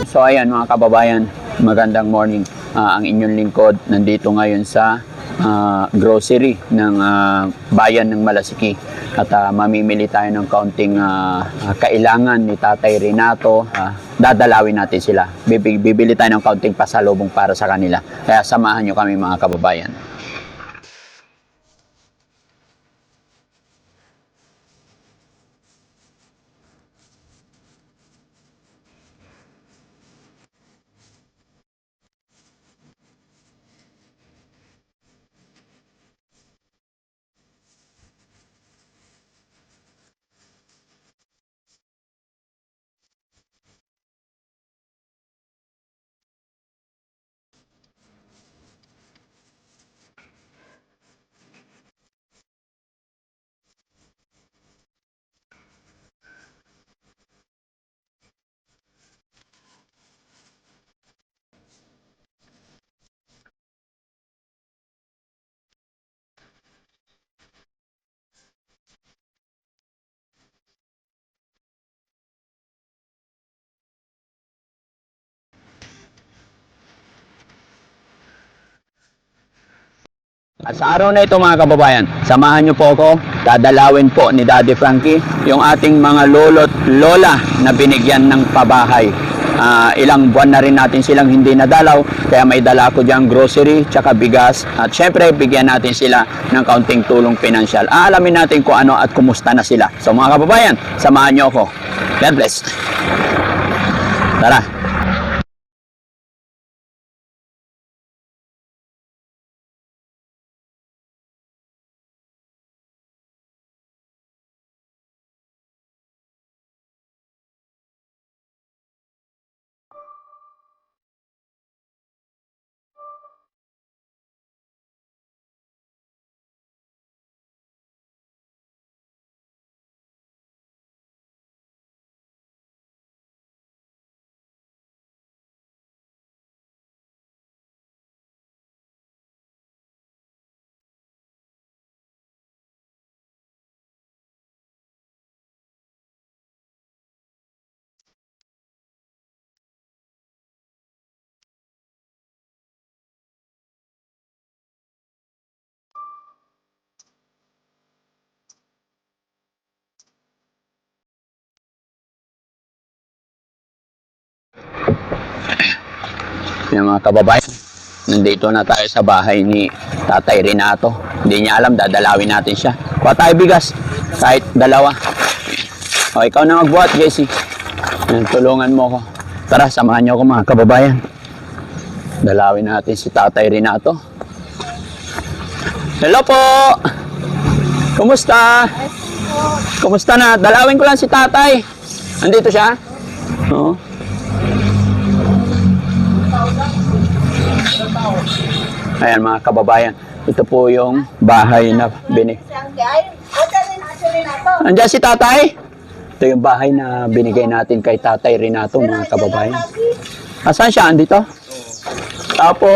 So ayan mga kababayan, magandang morning. Ang inyong lingkod nandito ngayon sa grocery ng bayan ng Malasiki. At mamimili tayo ng kaunting kailangan ni Tatay Renato. Dadalawin natin sila. Bibili tayo ng kaunting pasalubong para sa kanila. Kaya samahan nyo kami mga kababayan. At sa araw na ito mga kababayan, samahan niyo po ako, dadalawin po ni Daddy Frankie yung ating mga lolo't lola na binigyan ng pabahay. Ilang buwan na rin natin silang hindi nadalaw, kaya may dala ko diyang grocery, tsaka bigas, at syempre bigyan natin sila ng kaunting tulong pinansyal. Aalamin natin kung ano at kumusta na sila. So mga kababayan, samahan niyo ako. God bless. Tara. Yung mga kababayan, nandito na tayo sa bahay ni Tatay Renato. Hindi niya alam, dadalawin natin siya. Kuha tayo bigas, kahit dalawa. O, ikaw na magbuhat, Jessie. Tulungan mo ko. Tara, samahan niyo ako mga kababayan. Dalawin natin si Tatay Renato. Hello po! Kumusta? Kumusta na? Dalawin ko lang si Tatay. Andito siya? Oo. Ayan mga kababayan, ito po yung bahay na Andiyan si Tatay. Ito yung bahay na binigay natin kay Tatay Renato mga kababayan. Asan siya? Andito? Tapo.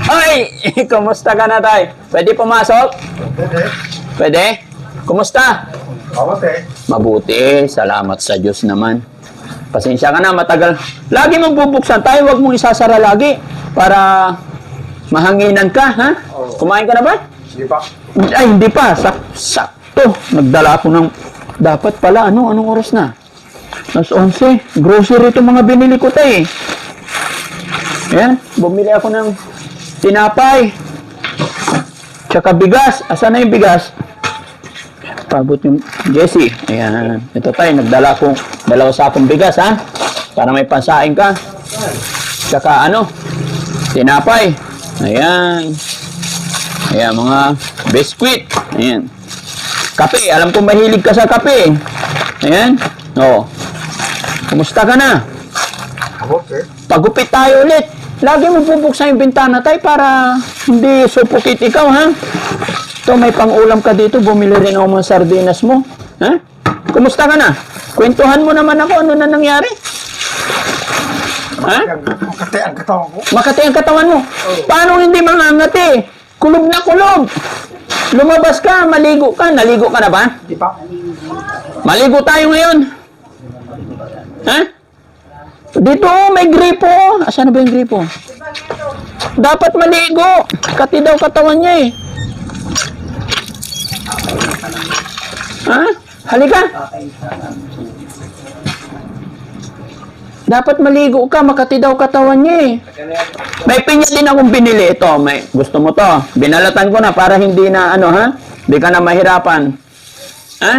Ay! Kumusta ka na, Tay? Pwede pumasok? Pwede. Pwede? Kumusta? Mabuti. Mabuti. Salamat sa Diyos naman. Pasensya ka na, matagal. Lagi mong bubuksan tayo, huwag mong isasara lagi para mahanginan ka, ha? Kumain ka na ba? Hindi pa. Ay, hindi pa. Sakto. Nagdala ako ng... Dapat pala, anong oras na? Alas 11. Grocery itong mga binili ko, Tay. Ayan, bumili ako ng tinapay. Tsaka bigas. Asan na yung bigas? Pabot yung Jessie. Ayan. Ito tayo, nagdala ko dalawa sakong bigas, ha? Para may pansain ka. Tsaka ano? Tinapay. Ayan. Ayan, mga biskuit. Ayan. Kape. Alam ko mahilig ka sa kape. Ayan. Oo. Kumusta ka na? Mabuti. Pagupit tayo ulit. Lagi mo bubuksan yung bintana tayo para hindi supukit ikaw, ha? Ito, may pang-ulam ka dito. Bumili rin ako mga sardinas mo. Ha? Kumusta ka na? Kwentuhan mo naman ako. Ano na nangyari? Ha? Makati ang katawan ko. Makati ang katawan mo. Paano hindi mangangati? Kulob na kulob. Lumabas ka, maligo ka. Naligo ka na ba? Hindi pa. Maligo tayo ngayon. Ha? Dito, may gripo. Asan na ba yung gripo? Dapat maligo. Kati daw katawan niya eh. Ha? Halika. Dapat maligo ka, makati daw katawan niya eh. May pinya din akong binili. Ito, may, gusto mo to. Binalatan ko na para hindi na ano ha? Hindi ka na mahirapan. Ha?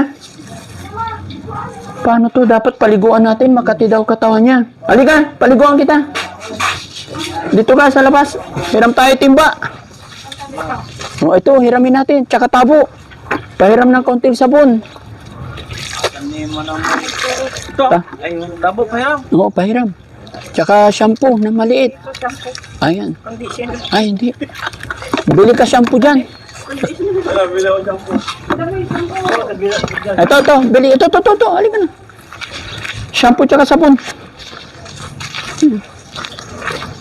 Paano to? Dapat paliguan natin, makati daw katawan niya. Halika, paliguan kita. Dito ka sa labas. Hiram tayo timba. O ito, hiramin natin. Tsaka tabo. Pahiram ng konting sabon. Ito, ay tabo pa yan. Oo, pahiram. Tsaka shampoo na maliit. Ayan. Ay, hindi. Bili ka shampoo dyan. Ito. Bili. Ito. Halika na. Shampoo tsaka sabon.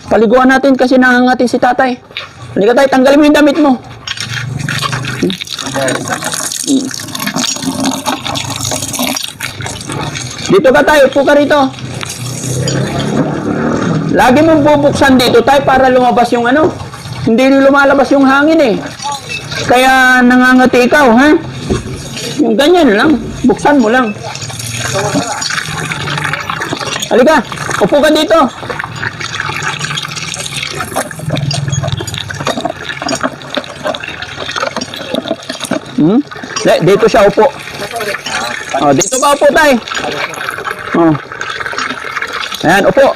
Paliguan natin kasi nangangati si tatay. Halika tayo, tanggalin mo yung damit mo. Dito ka tayo, upo ka rito. Lagi mong bubuksan dito tayo para lumabas yung ano. Hindi lumalabas yung hangin eh. Kaya nangangati ikaw, ha? Yung ganyan lang. Buksan mo lang. Halika, upo ka dito. Dito siya upo. Oh, dito ka upo tayo. Oh. Ayan, upo.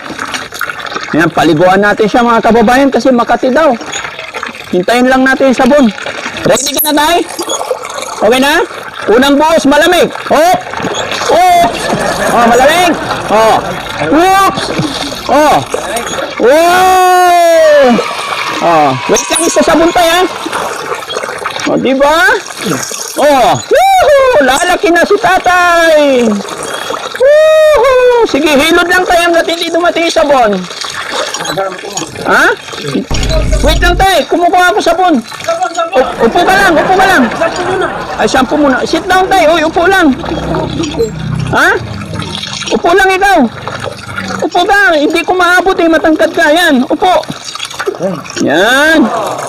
Ayan, paliguan natin siya mga kababayan kasi makati daw. Hintayin lang natin yung sabon. Ready ka na tayo? Okay na? Unang buhos, malamig. Oh! Oh! Oh, malamig. Oh. Whoops! Oh. Wow! Oh, wait lang isa sabon tayo, ha? Oh, di ba? Oh. Woohoo! Lalaki na si tatay. Woohoo! Sige, hilod lang tayo hanggat hindi dumating yung sabon. Ha? Wait lang tayo, kumukuha ako sabon. Upo ka lang. Ay, shampoo muna. Sit down tayo, uy, upo lang. Ha? Upo lang ikaw. Upo ka, hindi ko maabot eh, matangkad ka. Yan, upo. Yan.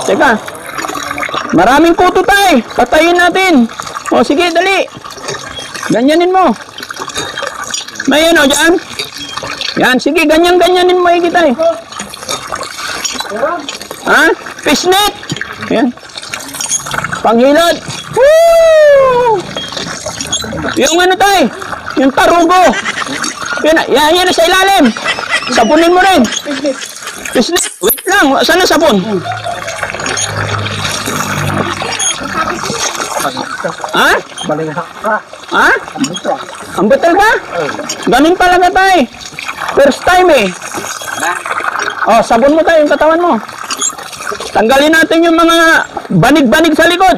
Teka. Maraming kuto tayo. Patayin natin. O, sige, dali. Ganyanin mo. May ano dyan? Yan, sige, ganyan-ganyanin mo higit tayo. Ha? Fishnet. Yan. Panghilod. Woo! Yung ano tayo? Yung tarugo. Yan na sa ilalim. Sabunin mo rin. Fishnet. Wait lang. Saan na sabon? Ha? Ha? Ang betel ka? Ganun talaga tayo. First time eh. Oh, sabon mo tayo yung katawan mo. Tanggalin natin yung mga banig-banig sa likod.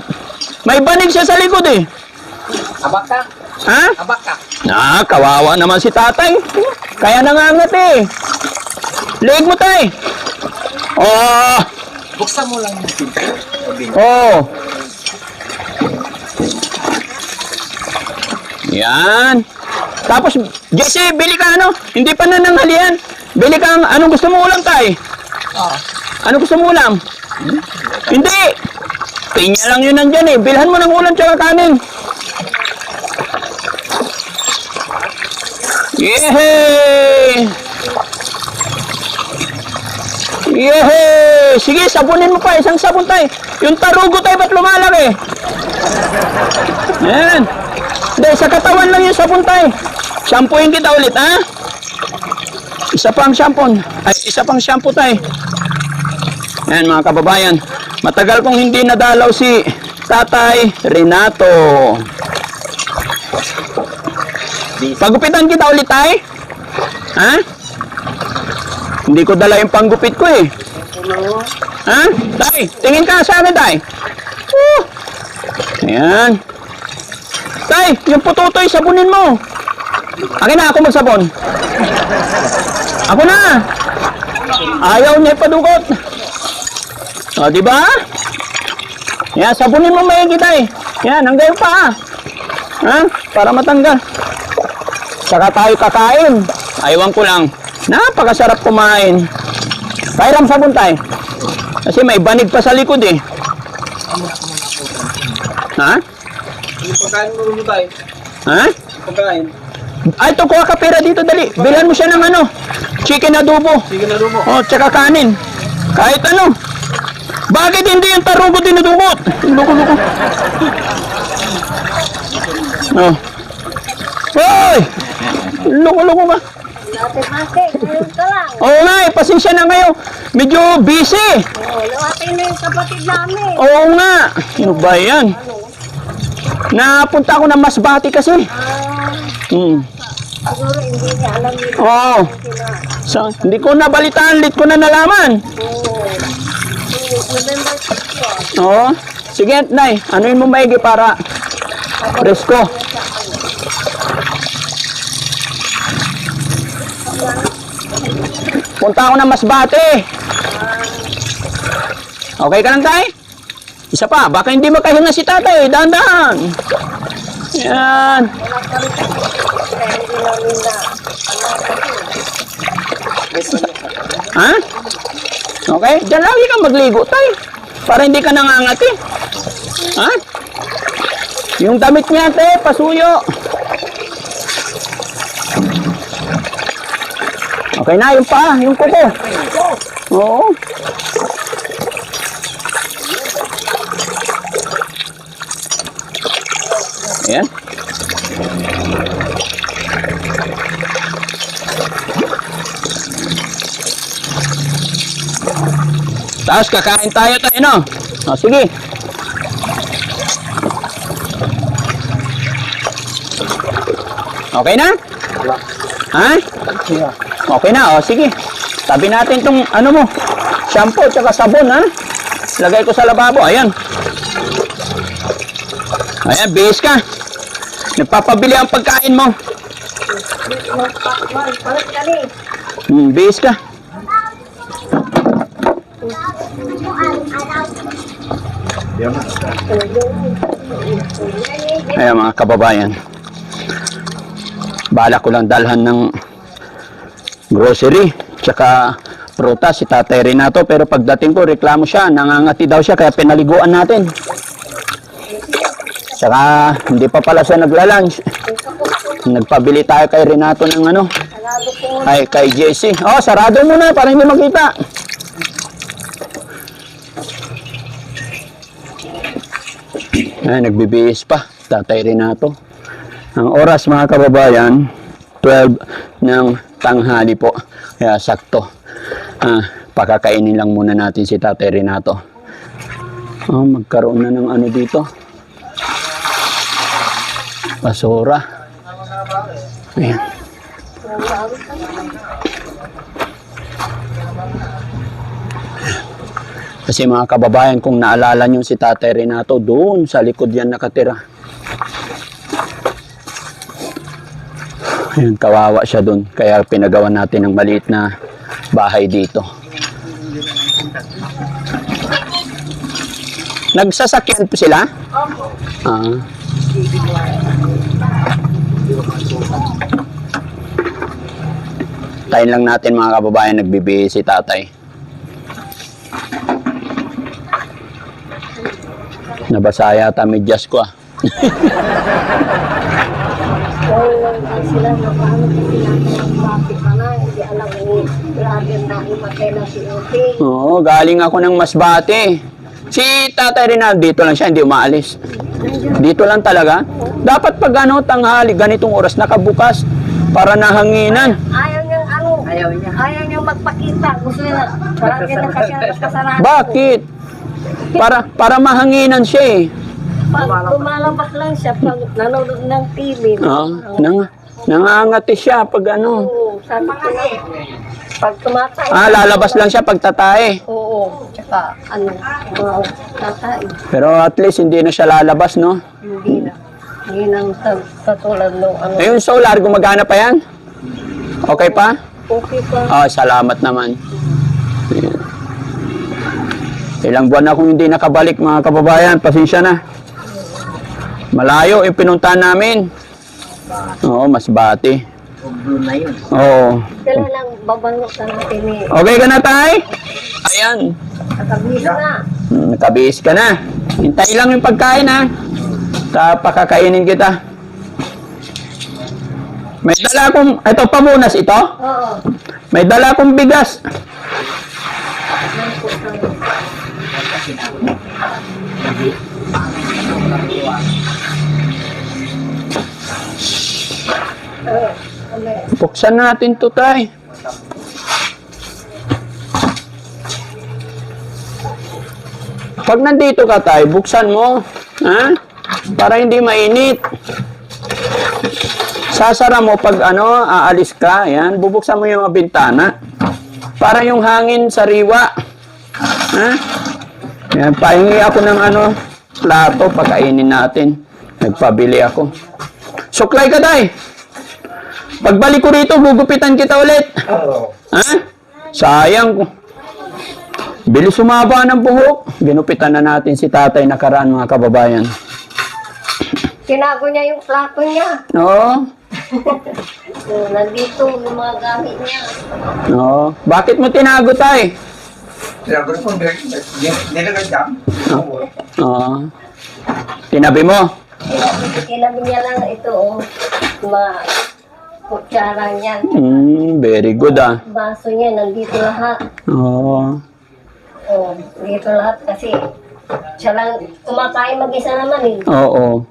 May banig siya sa likod eh. Abaka. Ha? Abaka. Kawawa naman si tatay. Kaya nangangat eh. Liig mo tayo. Oh. Buksan mo lang yung pinto. Oh. Yan. Tapos, Jesse, bili ka ano? Hindi pa nananghalian. Bili ka, anong gusto mo ulam tayo? Ano gusto mo ulam? Hindi. Pinya lang yun nandyan eh. Bilhan mo ng ulam tsaka kanin. Yehey! Yehey! Sige, sabunin mo pa. Isang sabon tayo. Yung tarugo tayo, ba't lumalaki? Yan. Hindi, sa katawan lang yung sabon tayo. Shampooin kita ulit, ha? Isa pang shampoo. Ay, isa pang shampoo tayo. Yan, mga kababayan. Matagal kong hindi nadalaw si Tatay Renato. Pagupitan kita ulit, tay? Ha? Hindi ko dala yung panggupit ko, eh. Ha? Tay, tingin ka sa akin, tay. Ayan. Tay, yung pututoy, sabunin mo. Akin na, ako magsabon. Ako na. Ayaw niya ipadukot. O, di ba? Yan, sabunin mo maigi, tay. Yan, hanggang pa. Ha? Para matanggal. Saka tayo kakain. Aywan ko lang. Napakasarap kumain. Pairam sabon tayo. Kasi may banig pa sa likod eh. Ha? Yung pagkain mo rin tayo. Ha? Pagkain. Ay, ito, kuha ka pera dito, dali. Bilhan mo siya ng ano, chicken adobo. Sige na mo. Oh, tsaka kanin. Kahit ano. Bakit hindi yung tarugo dinudugot? Loko-loko. Oh. Hoy! Loko-loko ka. Ate, ngayon ka lang. Oo nga, pasensya na ngayon. Medyo busy. Oo, luwati na yung kapatid namin. Oo nga. Ano ba yan? Napunta ako ng Masbate kasi. Siguro hindi niya alam yun. Oo. So, hindi ko nabalitaan, late ko na nalaman. Oo. November 6 yun. Oo. Sige, Nay. Anuin mo maigi para presko. Punta ako ng Masbate. Okay ka lang, Tay? Isa pa, baka hindi makahinga si tatay. Dahan-dahan. Yan. Wala ka rin kaya hindi namin na Ha? Okay? Diyan lagi kang magligo, Tay. Para hindi ka nangangati. Ha? Yung damit niya, Tay, pasuyo. Okay na, yung pa, yung kuko. Oo. Ayan. Tapos kakain tayo, no? O, sige. Okay na? Ha? Okay na, o sige. Tabi natin tong ano mo, shampoo tsaka sabon, ha? Lagay ko sa lababo, ayan. Ayan, bihis ka. Nagpapabili ang pagkain mo. Palit ka rin. Bihis ka. Ayan mga kababayan. Bala ko lang dalhan ng grocery tsaka prutas si Tatay Renato, pero pagdating ko reklamo siya, nangangati daw siya kaya pinaliguan natin. Tsaka hindi pa pala siya nagla-lunch. Nagpabili tayo kay Renato ng ano, ay kay Jesse. Oh, sarado mo na para hindi makita. Ay, nagbibihis pa Tatay Renato. Ang oras mga kababayan, 12 ng tanghali po. Kaya sakto. Pakakainin lang muna natin si Tatay Renato. Magkaroon na ng ano dito. Basura. Ayan. Kasi mga kababayan, kung naalala nyo si Tatay Renato, doon sa likod yan nakatira. Ayan, kawawa siya doon. Kaya pinagawa natin ng maliit na bahay dito. Nagsasakyan po sila? Ah. Tayin lang natin mga kababayan, nagbibihis si tatay. Nabasa yata medyas ko ah. Sila na paano bakit pa na, hindi alam ni Brother na imatay na si Uting. Oo, galing ako ng Masbate. Si Tatay Rinaldo dito lang siya, hindi umaalis. Dito lang talaga. Dapat pag ano, tanghali, ganitong oras, nakabukas para nahanginan. Ayaw niyang magpakita. Gusto niya, parang kasarado. Bakit? Para mahanginan siya eh. Pag lumalabas lang siya, pag nanonood ng TV. Nangangati siya pag ano. Oo, sabi ko na. Pag tumatay. Lalabas lang siya pag tatae. Oo, tsaka tatay. Pero at least hindi na siya lalabas, no? Hindi na. Hindi nang katulad nung ano. Yung solar, gumagana pa yan? Okay pa? Okay pa. Salamat naman. Ayan. Ilang buwan na akong hindi nakabalik mga kababayan, pasensya na. Malayo yung pinuntahan namin. Oo, Masbate. blue na yun. Oo. Sila lang babangot na natin eh. Okay ka na, tay? Ayan. Nakabis na. Nakabihis ka na. Hintay lang yung pagkain, ha? Pakakainin kita. May dala akong, ito pamunas ito? Oo. May dala akong bigas. Buksan natin to, tay. Pag nandito ka, tay, buksan mo. Ha? Para hindi mainit. Sasara mo pag aalis ka. Yan, bubuksan mo yung bintana. Para yung hangin sariwa. Ha? Yan, pahingi ako ng plato, pagkainin natin. Nagpabili ako. Suklay ka, tay. Pagbalik ko rito, gugupitan kita ulit. Oo. Ha? Sayang ko. Bilis sumaba ng buhok. Ginupitan na natin si tatay nakaraan, mga kababayan. Tinago niya yung plato niya. Oo. Nandito yung mga gamit niya. Oo. Bakit mo tinago, tay? Kaya ko po, nilagay dyan. Oo. Oo. Tinabi mo? Kinabi niya lang ito, mga kutsara niya. Very good, ah. Baso niya, nandito lahat. Oo. Oh, dito lahat kasi siya lang kumakain mag-isa naman eh. Oo.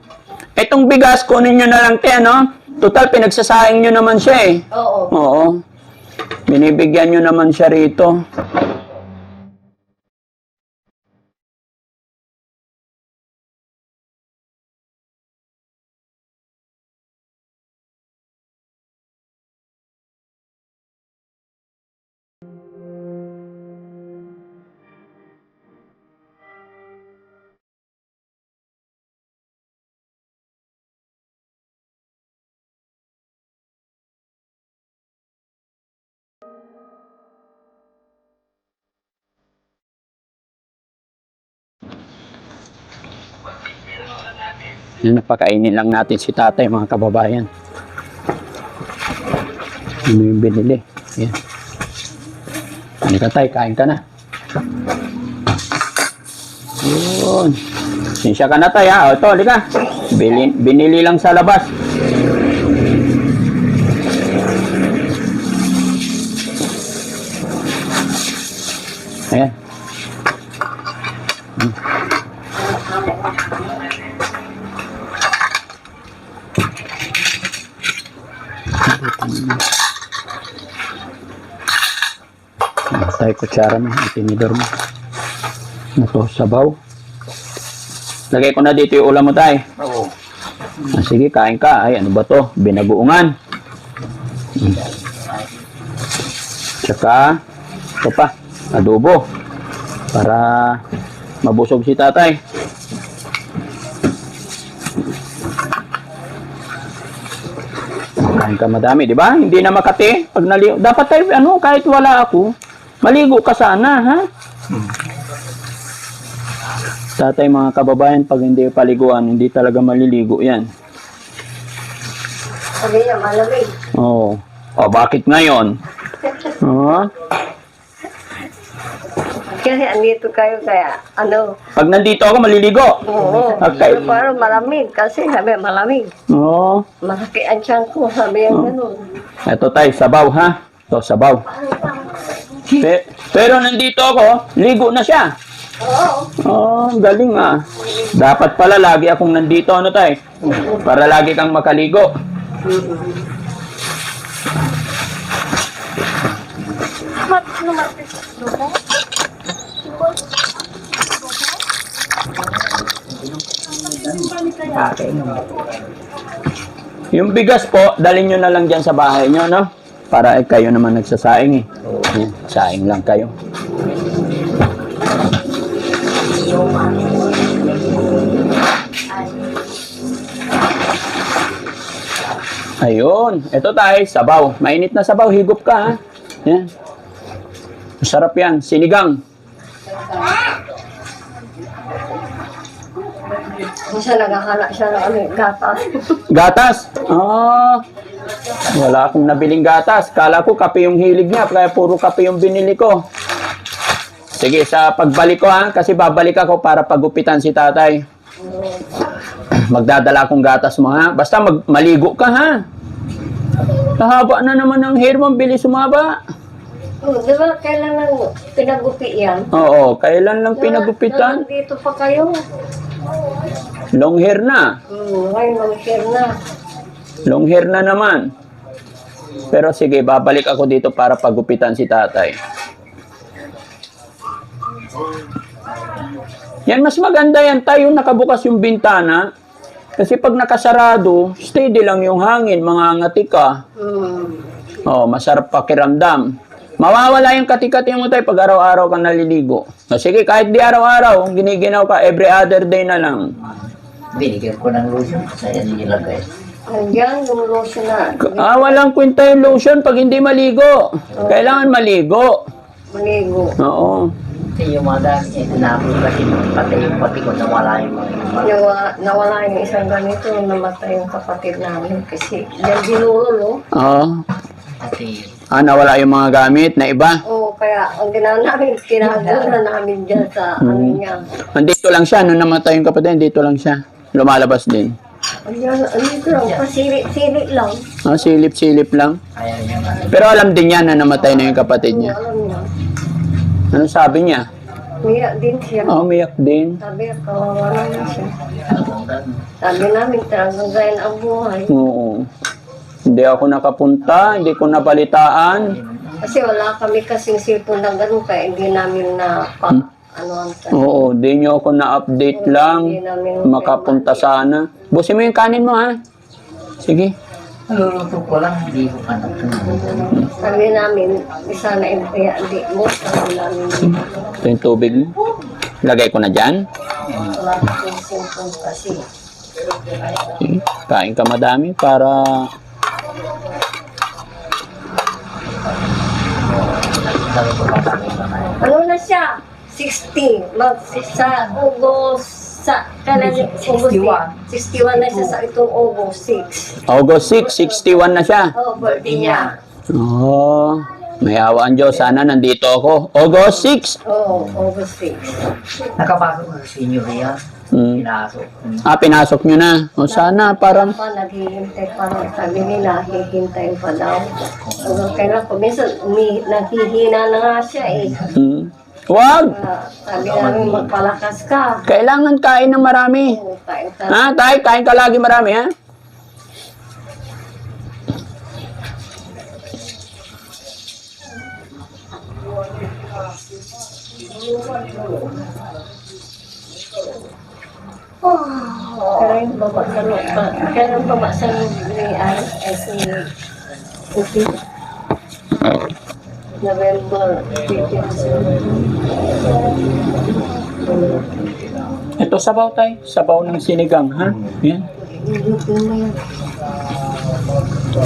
Etong bigas, kunin nyo na lang, te, ano? Total, pinagsasaing nyo naman siya, eh. Oo. Oo. Binibigyan nyo naman siya rito. Yan, napakainin lang natin si tatay, mga kababayan. Ano yung binili? Yan. Halika, tay, kain ka na. Yun. Sinsya ka na, tay, ha? O, ito, halika. Binili lang sa labas. Ayan. Tayo kutsara mo, itinidor mo. Ito, sabaw. Lagay ko na dito yung ulam mo, tay. Oo. Sige, kain ka. Ay, ano ba to? Binagoongan. Tsaka, ito pa, adobo. Para mabusog si tatay. Kain ka madami, di ba? Hindi na makati. Pag naligo, dapat tayo, kahit wala ako, maligo ka sana, ha? Tatay, mga kababayan, pag hindi paliguan, hindi talaga maliligo yan. Sabi niya, malamig. Oo. O, bakit ngayon? Oo. Kasi andito kayo kaya, Pag nandito ako, maliligo. oo. Okay. Pero parang malamig kasi sabi malamig. Oo. Malaki ang tiyan ko, sabi yung ganun. Ito, tay, sabaw, ha? Ito, sabaw. Pero nandito ako, ligo na siya. Oo. Oh, galing, ah. Dapat pala lagi akong nandito, tay? Para lagi kang makaligo. Yung bigas po, dalhin nyo na lang dyan sa bahay nyo, no? Para kayo naman nagsasaing, eh. Yan, saing lang kayo. Ayun. Ito, tay, sabaw. Mainit na sabaw. Higop ka, ha? Yan. Masarap yan. Sinigang. Minsan naghahanap siya ng gatas. Gatas. Wala akong nabiling gatas. Kala ko kape yung hilig niya, kaya puro kape yung binili ko. Sige, sa pagbalik ko ha, kasi babalik ako para pagupitan si tatay. Magdadala akong gatas mo ha. Basta maligo ka ha. Kahaba na naman ang hair mo, bilis sumaba. Oh, di ba kailangan pinagupi yan? Oo, kailan lang pinagupitan? Dito pa kayo. Long hair na. Ngayon, mag-share na. Long hair na naman. Pero sige, babalik ako dito para pagupitan si tatay. Yan, mas maganda yan tayo nakabukas yung bintana. Kasi pag nakasarado, steady lang yung hangin, mangangati ka. Oh, masarap pakiramdam. Mawawala yung kati-kati mo tayo pag araw-araw ka naliligo. So, sige, kahit di araw-araw, giniginaw ka, every other day na lang. Binigyan ko ng lotion sa yan nilagay. Andiyan, yung lotion na. Walang kwenta yung lotion pag hindi maligo. Kailangan maligo. Maligo. Oo. Kasi yung mga dami niya, tinapos kasi pati ko nawala yung mga Nawala yung isang ganito, namatay yung kapatid namin kasi yan dinulol, Oo. Kasi Nawala yung mga gamit na iba. Oo, kaya ang ginawa namin, kinagana namin dyan sa ano niya. Andito lang siya, nung namatay yung kapatid, dito lang siya. Lumalabas din. Ayan, andito lang, pasilit lang. Silip-silip lang. ayaw niya nga. Pero alam din niya na namatay na yung kapatid niya. Alam niya. Ano sabi niya? Umiyak din siya. Umiyak din. Sabi, kawawa naman siya. Sabi namin, talagang gayan ang buhay. Oo. Hindi ako nakapunta, hindi ko nabalitaan. Kasi wala kami kasing cellphone na gano'n, kaya hindi namin na ano ang Oo, di niyo ako na-update lang. Makapunta sana. Busin mo yung kanin mo ha. Sige. Naluluto ko lang, hindi ko pa natunan. Sabi namin, isa na hindi mo, sabi namin, Ito yung tubig mo. Lagay ko na dyan. wala kasing cellphone kasi. Sige. Kain ka madami para... Sabi ko pa kami ba kayo? Ano na siya? 60. Sa August, kailan yung August 61 na siya sa itong August 6. August 6, 61 na siya. Oh, birthday niya. Oo. May awa ang Diyos. Sana nandito ako. August 6. Oo, August 6. Nakapasok ko sa senior yan. Pinasok. Pinasok nyo na. O sana parang... Pa, naghihintay pa. Sabi nila, hihintayin pa daw. Hanggang kailan ko, minsan naghihina na nga siya eh. Wag! Sabi namin, magpalakas ka. Kailangan kain ng marami. Oo, kain ka. Tay? Kain ka lagi marami, ha? Kaya yung baba sa loob. Kaya yung baba sa loob ni Alice ay si Uti. November 15. Ito sabaw tay. Sabaw ng sinigang, ha? Yan.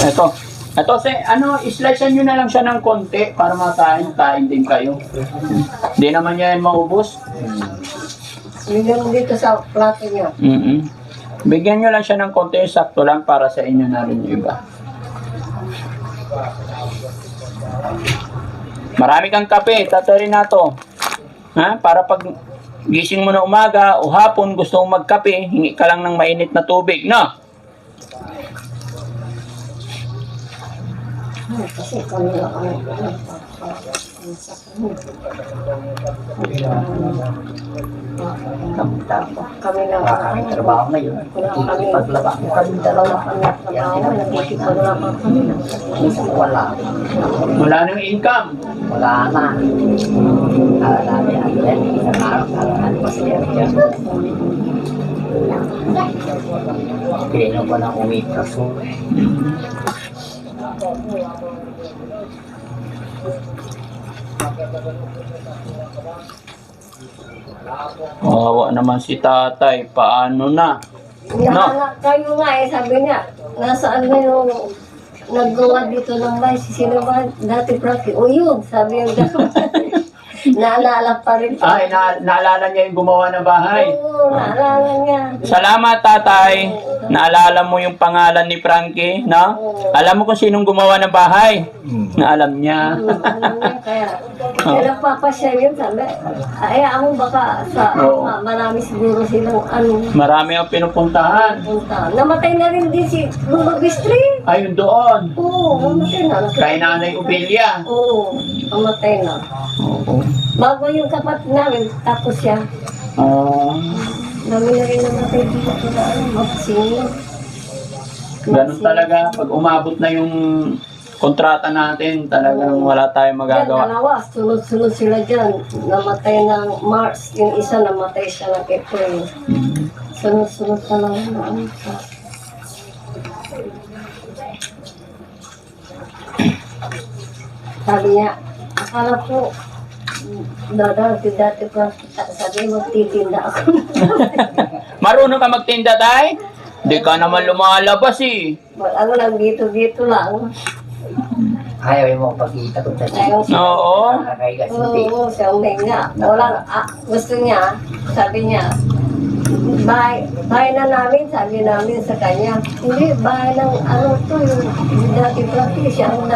Ito. Ito, slicean nyo na lang siya ng konti para makain. Kain din kayo. Hindi naman yan maubos. Bigyan mo dito sa plato niyo. Bigyan nyo lang siya ng konti. Sakto lang para sa inyo na rin yung iba. Marami kang kape. Tatarin na to. Ha? Para pag gising mo na umaga o hapon gusto mong magkape, hingi ka lang ng mainit na tubig, no? Kasi kami lang kami lang Kami trabaho ngayon. Ipaglaba ko kami dalawa. nagkikipaglaban kami. Minsan wala. Wala nang income. Wala na. Namin ang yan. Isang araw. Ano pa siya yan. Pino ko na umitas. Kawawa naman si tatay. Paano na? Nahanap kayo nga eh, sabi niya, nasaan na yung naggawa dito ng bahay, sino ba? Dati Frankie, o yun, sabi yung gano'n. Naalala pa rin. Ay, naalala niya yung gumawa ng bahay. Oo, naalala niya. Salamat, tatay. Naalala mo yung pangalan ni Frankie, no? Alam mo kung sinong gumawa ng bahay? Na alam niya. Kaya nagpapasya yun, sabi, ay, ako baka sa, Oo. marami siguro silang Marami ang pinupuntahan. punta. Namatay na rin din si Lolo Bistri. Ayun doon. Oo, namatay na. Kay Nanay Obelia. Oo, namatay na. Oo. Bago yung kapatid namin, tapos siya. Dami na rin namatay dito na magsingin. Ganun talaga. Pag umabot na yung kontrata natin, talagang wala tayong magagawa. Dalawa, sunod-sunod sila dyan. Namatay ng March, yung isa namatay siya ng April. Sunod-sunod talaga na ano sa... Sabi niya, akala ko, dati pa, sabi mo, titinda ako. Marunong ka magtinda, tay? Di ka naman lumalabas eh. Ano lang, dito lang. Ayaw mo pagkita ko sa Ayaw siya. Oo. Nakakaiga simpi. Oo, siya nga. Walang, gusto niya, sabi niya, bahay na namin, sabi namin sa kanya. Hindi, bahay ng ano to, yung dati practice, siya ang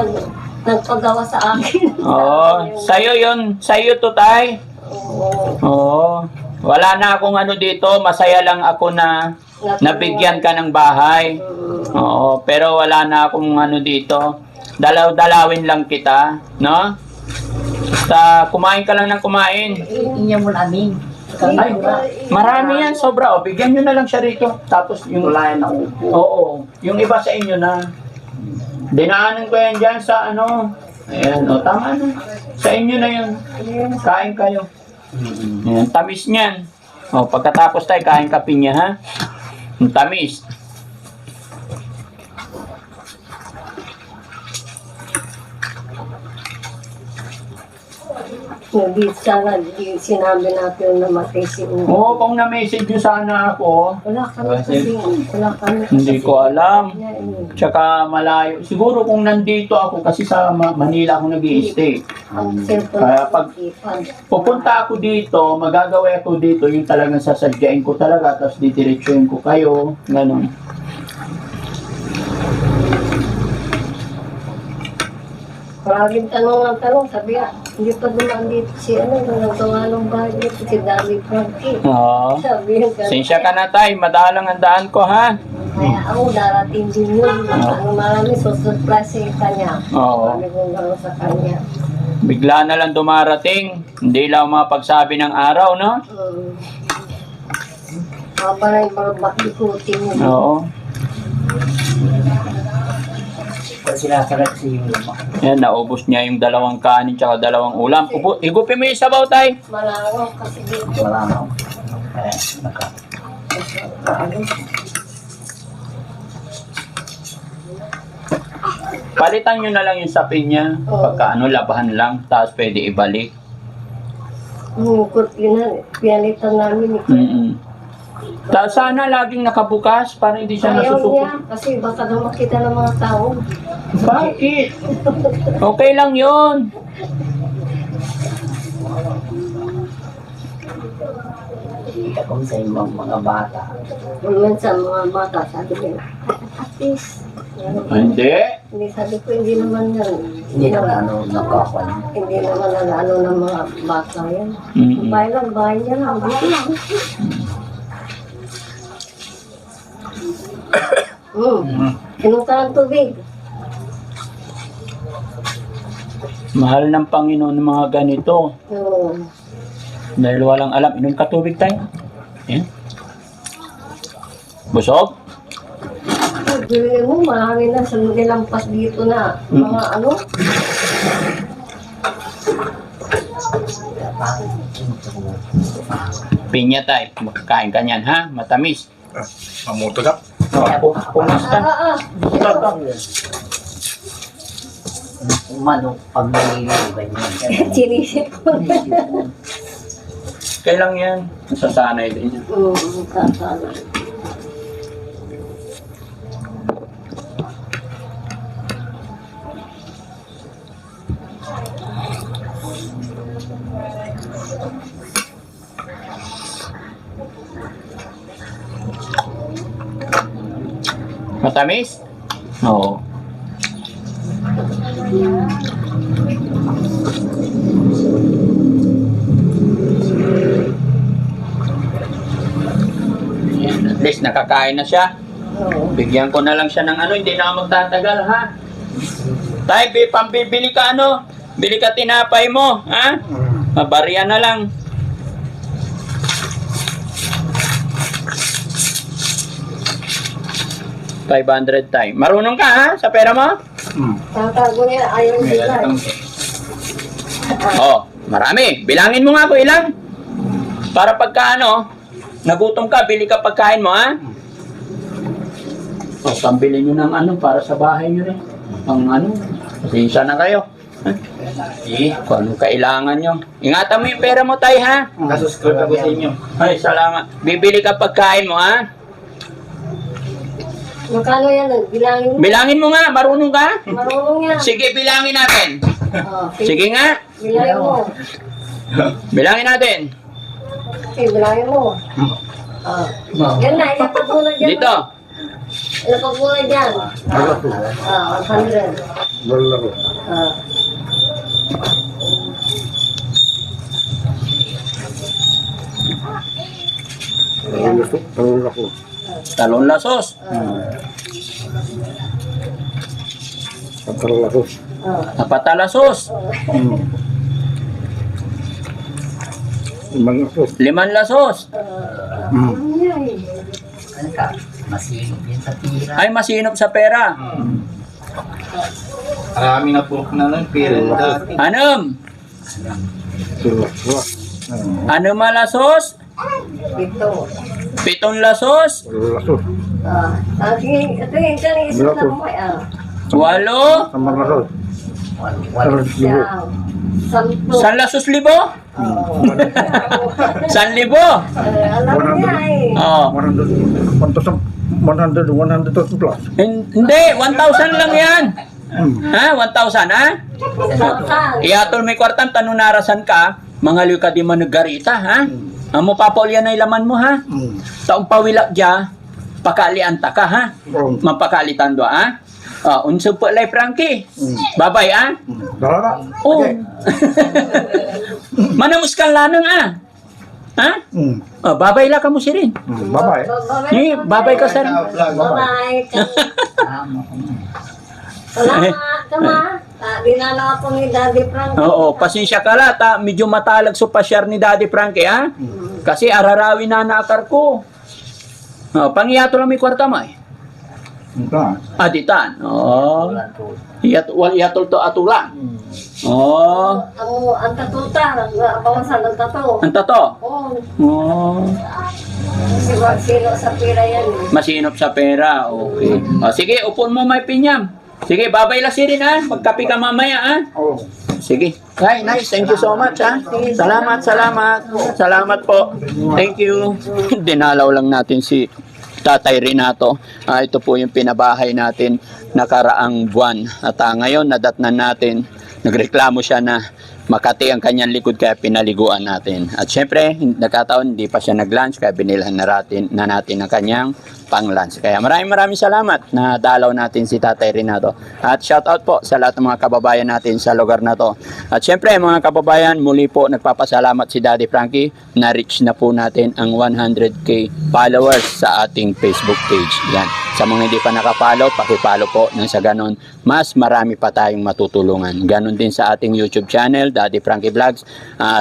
nagpagawa sa akin. Oo. Sa'yo yun. Sa'yo to, tay. Oo. Oo. Wala na akong ano dito. Masaya lang ako na nabigyan ka ng bahay. Oo. Pero wala na akong ano dito. Dalaw-dalawin lang kita. No? Basta kumain ka lang ng kumain. Inya mo namin. Ay, marami yan. Sobra. O, bigyan nyo na lang siya rito. Tapos yung... Wala na upo. Oo. Yung iba sa inyo na. Dinaanan ko yan dyan sa ano. Ayan. O, tama na. Sa inyo na yun. Kain kayo. Ayan. Tamis niyan. O, pagkatapos tayo, kain ka pinya, ha? Yung tamis. Hindi sana sinabi natin na matay si Ugo. Oo, kung na-message nyo sana ako, Wala kami kasi, wala kami. hindi ko alam. Niya, eh. Tsaka malayo. Siguro kung nandito ako, kasi sa Manila ako nag-i-stay. Ang cellphone Kaya pag- ipan. Pupunta ako dito, magagawa ako dito, yung talagang sasadyain ko talaga, tapos ditiretsuin ko kayo, ganun. Maraming tanong ng tanong, sabi nga, hindi pa dumaan dito si ano, nagawa ng bahay dito, si Daddy Frankie. Oo. Sabi nga, Sensya ka na, tay. Madalang ang daan ko, ha? kaya ako darating din yun. Ano marami susurprise sa kanya. Oo. Sabi ko gano'n sa kanya. Bigla na lang dumarating. Hindi lang mapagsabi ng araw, no? Haba na yung mga ikutin mo. Oo. Pag sinasalat sa iyo. Yan, naubos niya yung dalawang kanin tsaka dalawang ulam. Higupin mo yung sabaw, tay. Malawak kasi dito. Wala na. Kaya, Ano? Palitan nyo na lang yung sapin niya. Pagka ano, labahan lang. Tapos pwede ibalik. Yung kurtina, pinalitan namin. Sana laging nakabukas para hindi siya Ayaw niya, nasusukot. kasi baka daw makita ng mga tao. Bakit? Okay lang yun. kita ko sa ibang mga bata. Minsan mga bata, sabi nila, at least, Hindi. hindi sabi ko, hindi naman yan. Hindi naman ano, nakakuan. Hindi naman nag-ano ng mga bata yan. Mm-mm. Bahay niya lang, dito lang. Inom ka ng tubig. Mahal ng Panginoon ng mga ganito. Oo. Dahil walang alam. Inom ka tubig tayo. Yan. Busog? Bili mo, marami na sa nilampas dito na mga ano. Pinya tayo. Makakain ka niyan, ha? Matamis. Mamuto ka. Pumas ka. Umano, pag naliliw, ganyan. Sinisip ko. Kailang yan. Nasasanay din yan. Kasama. Matamis? Oo. Yan, at least nakakain na siya. Oo. Bigyan ko na lang siya ng ano, hindi na ako magtatagal, ha? Tay, pambibili ka ano? Bili ka tinapay mo, ha? Mabarya na lang. $500 tay. Marunong ka, ha? Sa pera mo? Tatago niya, ayaw niya. Oh, marami. Bilangin mo nga kung ilan. Para pagka ano, nagutom ka, bili ka pagkain mo, ha? O, pambili nyo ng ano para sa bahay nyo rin. Ang ano, pasensya na kayo. Kung anong kailangan nyo. Ingatan mo yung pera mo, tay, ha? Nasuscribe ako sa inyo. Ay, salamat. Bibili ka pagkain mo, ha? Magkano yan? Bilangin mo. Bilangin mo nga, marunong ka? Marunong yan. Sige, bilangin natin. Oh, Sige nga, bilangin mo. bilangin natin. Sige, bilangin mo. Yan na, ilapag mo na dyan. Dito. Ilapag mo na dyan. 100. Talon lasos. Napatalasos. Liman lasos. Ano ka? Masinop yun sa tira. Ay, masinop sa pera. Marami na po na lang pera dati. Anam. Anam malasos. Ito. 7 lasos. Sige, ito yung isip na mo. 8. Yan. 10. 1 lasos libo. 1,000. Alam niya eh. Oh. 100,000 plus. Hindi, 1,000 lang yan. Ha? 1,000, ha? Saan? Iatol may kwartan, tanong narasan ka, mga liw ka di managarita, ha? Amo papaulyan na ilaman mo, ha? Taong pawilak dya, pakalianta ka, ha? Mapakalitan do, ha? Unso po lay Frankie. Babay, ha? Dala. Oh. Manamuskan lanang, ha? Ha? Babay la ka mo si rin. Bye-bye. Eh, babay ka sa rin. Bye-bye. Salamat, tama. Dinala ako ni Daddy Frank. Oo, pasensya ka la, medyo matalag so pa-share ni Daddy Frankie, ha? Kasi ararawin na nakar ko. Pangyato lang may kwarta mo, eh. Aditan. Oo. Iyatol to atulang. Oo. Ang tatuta, bawasan ng tato. Ang tato. Oo. Oo. Sino sa pira yan eh. Masinop sa pera. Okay. Sige, upon mo may pinyam. Sige, babay la si rin, ha? Magkapi ka mamaya, ha? Sige. Hi, nice. Thank you so much, ha? Salamat, salamat. Salamat po. Thank you. Dinalaw lang natin si Tatay Renato. Ito po yung pinabahay natin nakaraang buwan. At ngayon, nadatnan natin. Nagreklamo siya na Makati ang kanyang likod kaya pinaliguan natin. At syempre, nagkataon, hindi pa siya nag-lunch kaya binilhan na natin ang kanyang pang-lunch. Kaya maraming salamat na dalaw natin si Tatay Renato. At shout out po sa lahat ng mga kababayan natin sa lugar na to. At syempre mga kababayan, muli po nagpapasalamat si Daddy Frankie na reach na po natin ang 100k followers sa ating Facebook page. Yan. Sa mga hindi pa nakapollow, pakipollow po nang sa ganon, mas marami pa tayong matutulungan. Ganon din sa ating YouTube channel, Daddy Frankie Vlogs.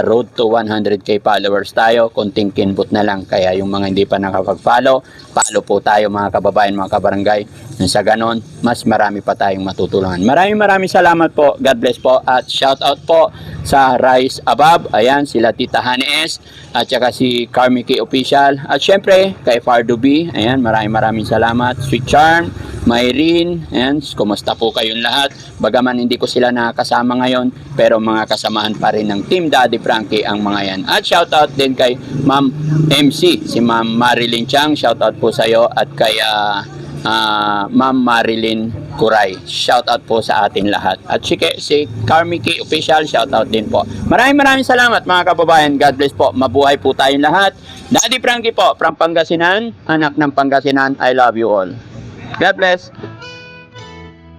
Road to 100k followers tayo. Konting kinbot na lang. Kaya yung mga hindi pa nakapag-follow, follow po tayo mga kababayan, mga kabarangay. Sa ganon, mas marami pa tayong matutulungan. Maraming salamat po. God bless po. At shout out po sa Rise Above. Ayan, sila Tita Hanes at saka si Carmicky Official. At syempre, kay Fardo B. Ayan, maraming salamat. Sweet Charm, Myrene, ayan, kumusta po kayong lahat? Bagaman hindi ko sila nakakasama ngayon, pero mga kasamahan pa rin ng Team Daddy Frankie ang mga yan. At shoutout din kay Ma'am MC, si Ma'am Marilyn Chang, shoutout po sa iyo, at kay Ma'am Marilyn Kuray. Shoutout po sa atin lahat. At si Carmicky Official, shoutout din po. Maraming salamat mga kababayan. God bless po. Mabuhay po tayong lahat. Daddy Frankie po, from Pangasinan, anak ng Pangasinan. I love you all. God bless.